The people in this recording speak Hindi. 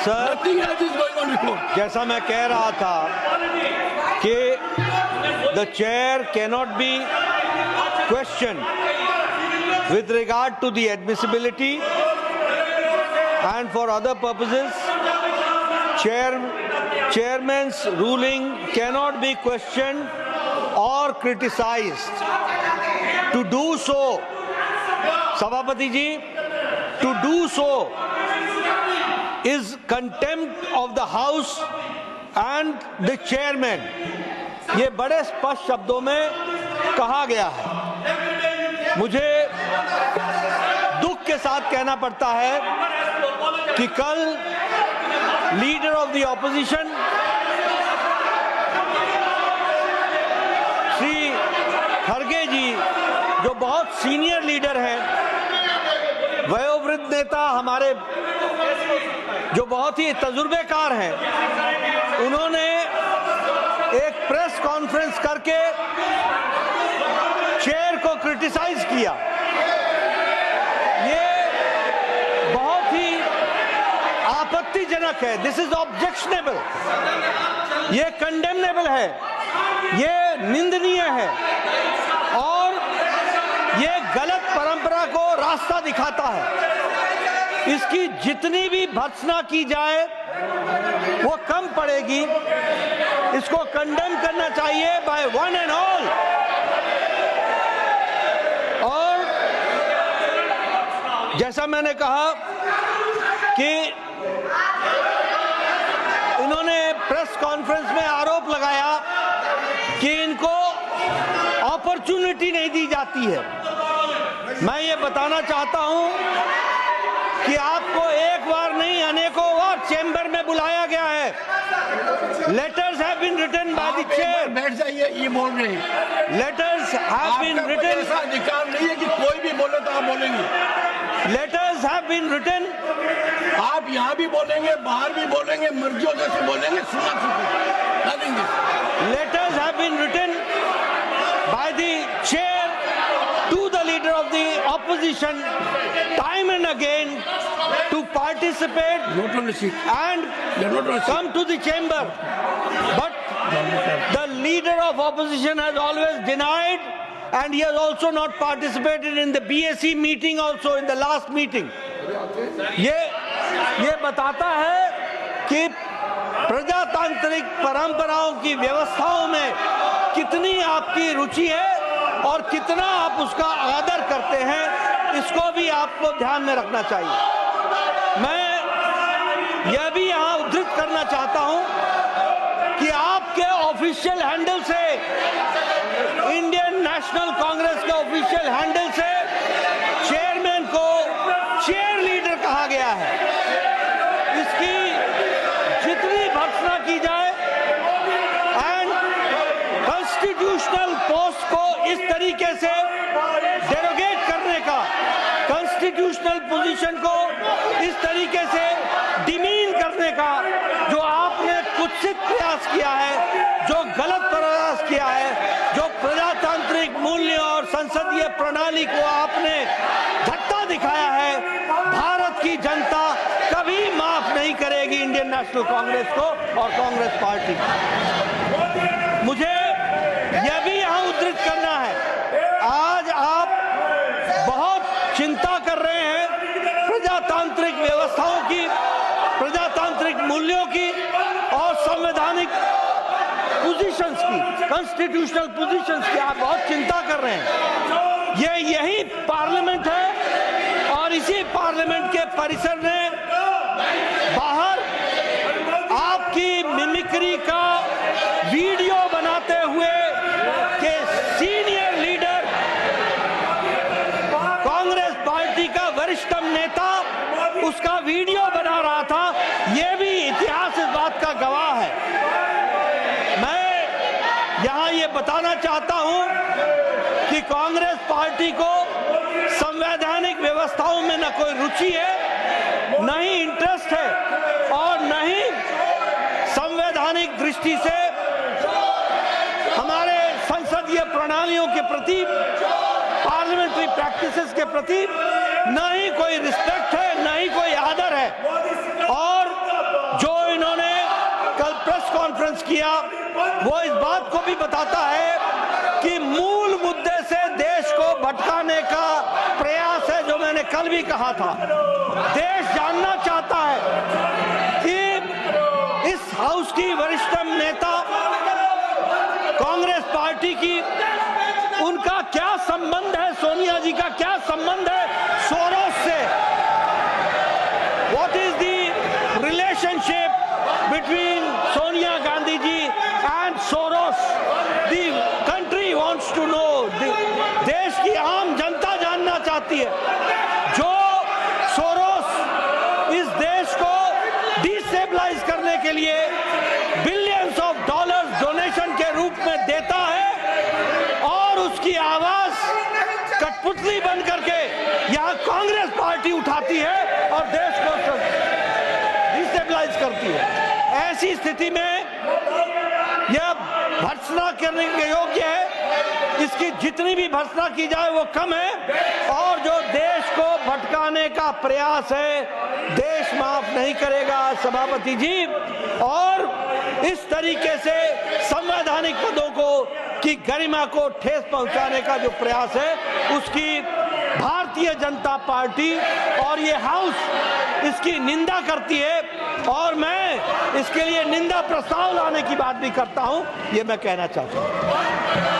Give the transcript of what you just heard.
सर, जैसा मैं कह रहा था कि the chair cannot be question with regard to the admissibility and for other purposes. Chairman's ruling cannot be questioned or criticized. To do so, Sabhapati ji, to do so is contempt of the House and the chairman. ये बड़े स्पष्ट शब्दों में कहा गया है। मुझे दुख के साथ कहना पड़ता है कि कल leader of the opposition Shri खड़गे जी, जो बहुत सीनियर लीडर हैं, वयोवृद्ध नेता हमारे, जो बहुत ही तजुर्बेकार हैं, उन्होंने एक प्रेस कॉन्फ्रेंस करके चेयर को क्रिटिसाइज किया। ये बहुत ही आपत्तिजनक है। दिस इज ऑब्जेक्शनेबल, ये कंडेमनेबल है, ये निंदनीय है और ये गलत परंपरा को रास्ता दिखाता है। इसकी जितनी भी भर्त्सना की जाए वो कम पड़ेगी। इसको कंडेम करना चाहिए बाय वन एंड ऑल। और जैसा मैंने कहा कि इन्होंने प्रेस कॉन्फ्रेंस में आरोप लगाया कि इनको अपॉर्चुनिटी नहीं दी जाती है। मैं ये बताना चाहता हूं कि आपको एक बार नहीं अनेकों बार चेंबर में बुलाया गया है। Letters have been written by the chair. बैठ जाइए, ये बोल रहे हैं। Letters have been written. ऐसा अधिकार नहीं है कि कोई भी बोले तो आप बोलेंगे। Letters have been written. आप यहाँ भी बोलेंगे, बाहर भी बोलेंगे, मर्जियों जैसे बोलेंगे, सुना letters have been written by the chair to the leader of the opposition time and again to participate and come to the chamber, but the leader of opposition has always denied, and he has also not participated in the BSE meeting, also in the last meeting. ये बताता है कि प्रजातांत्रिक परंपराओं की व्यवस्थाओं में कितनी आपकी रुचि है और कितना आप उसका आदर करते हैं। इसको भी आपको ध्यान में रखना चाहिए। मैं यह भी यहां उद्धृत करना चाहता हूं कि आपके ऑफिशियल हैंडल से, इंडियन नेशनल कांग्रेस के ऑफिशियल हैंडल से चेयरमैन को चेयर लीडर कहा गया है। इसकी जितनी भर्त्सना की जाए एंड कॉन्स्टिट्यूशनल पोस्ट को इस तरीके से डेरोगेट करने का, कॉन्स्टिट्यूशनल पोजीशन को इस तरीके से डिमीन करने का जो आपने कुत्सित प्रयास किया है, जो गलत प्रयास किया है, जो प्रजातांत्रिक मूल्य और संसदीय प्रणाली को आपने धक्का दिखाया है, भारत की जनता कभी माफ नहीं करेगी इंडियन नेशनल कांग्रेस को और कांग्रेस पार्टी को। मुझे यह भी यहां उद्धृत करना है, आज आप बहुत चिंता कर रहे हैं प्रजातांत्रिक व्यवस्थाओं की, प्रजातांत्रिक मूल्यों की और संवैधानिक पोजीशंस की, कॉन्स्टिट्यूशनल पोजीशंस की आप बहुत चिंता कर रहे हैं। यही पार्लियामेंट है और इसी पार्लियामेंट के परिसर ने बाहर आपकी मिमिक्री का वीडियो बनाते हुए के सीनियर लीडर, कांग्रेस पार्टी का वरिष्ठतम नेता उसका वीडियो बना रहा था। यह भी इतिहास इस बात का गवाह है। मैं यहां ये बताना चाहता हूं कि कांग्रेस पार्टी को संवैधानिक व्यवस्थाओं में न कोई रुचि है, न ही इंटरेस्ट है और न ही संवैधानिक दृष्टि से हमारे संसदीय प्रणालियों के प्रति, पार्लियामेंट्री प्रैक्टिसेस के प्रति न ही कोई रिस्पेक्ट है, न ही कोई आदर है। और कॉन्फ्रेंस किया वो इस बात को भी बताता है कि मूल मुद्दे से देश को भटकाने का प्रयास है। जो मैंने कल भी कहा था, देश जानना चाहता है कि इस हाउस की वरिष्ठतम नेता कांग्रेस पार्टी की, उनका क्या संबंध है, सोनिया जी का क्या संबंध है सोरोस से। What is the relationship between Sonia Gandhi ji and Soros? The country wants to know. देश की आम जनता जानना चाहती है। जो सोरोस इस देश को डिस्टेबलाइज करने के लिए बिलियंस ऑफ डॉलर्स डोनेशन के रूप में देता है और उसकी आवाज कठपुतली बन करके यहाँ कांग्रेस पार्टी उठाती है और देश को डिस्टेबलाइज करती है। ऐसी स्थिति में यह भर्त्सना करने के योग्य है। इसकी जितनी भी भर्त्सना की जाए वो कम है और जो देश को भटकाने का प्रयास है देश माफ नहीं करेगा सभापति जी। और इस तरीके से संवैधानिक पदों को की गरिमा को ठेस पहुंचाने का जो प्रयास है उसकी भारतीय जनता पार्टी और ये हाउस इसकी निंदा करती है और मैं इसके लिए निंदा प्रस्ताव लाने की बात भी करता हूं, ये मैं कहना चाहता हूं।